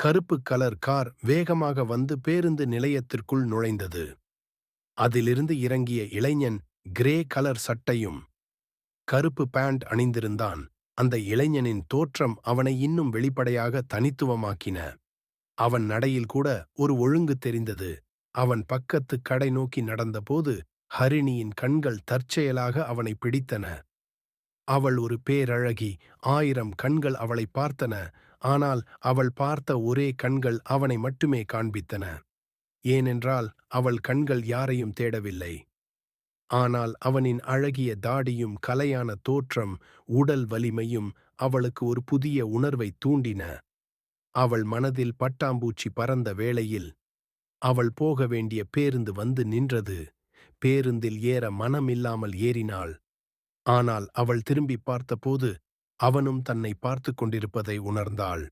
கருப்பு colour car வேகமாக வந்து பேருந்து நிலையத்திற்குள் நுழைந்தது. அதிலிருந்து இறங்கிய இளைஞன் கிரே கலர் சட்டையும் கருப்பு பேண்ட் அணிந்திருந்தான். அந்த இளைஞனின் தோற்றம் அவனை இன்னும் வெளிப்படையாக தனித்துவமாக்கின. அவன் நடையில் கூட ஒரு ஒழுங்கு தெரிந்தது. அவன் பக்கத்து கடை நோக்கி நடந்தபோது ஹரிணியின் கண்கள் தற்செயலாக அவனை பிடித்தன. அவள் ஒரு பேரழகி. 1000 கண்கள் அவளை பார்த்தன. ஆனால் அவள் பார்த்த ஒரே கண்கள் அவனை மட்டுமே காண்பித்தன. ஏனென்றால் அவள் கண்கள் யாரையும் தேடவில்லை. ஆனால் அவனின் அழகிய தாடியும் கலையான தோற்றம், உடல் வலிமையும் அவளுக்கு ஒரு புதிய உணர்வைத் தூண்டின. அவள் மனதில் பட்டாம்பூச்சி பறந்த வேளையில் அவள் போக வேண்டிய பேருந்து வந்து நின்றது. பேருந்தில் ஏற மனமில்லாமல் ஏறினாள். ஆனால் அவள் திரும்பி பார்த்தபோது அவனும் தன்னை பார்த்துக் கொண்டிருப்பதை உணர்ந்தாள்.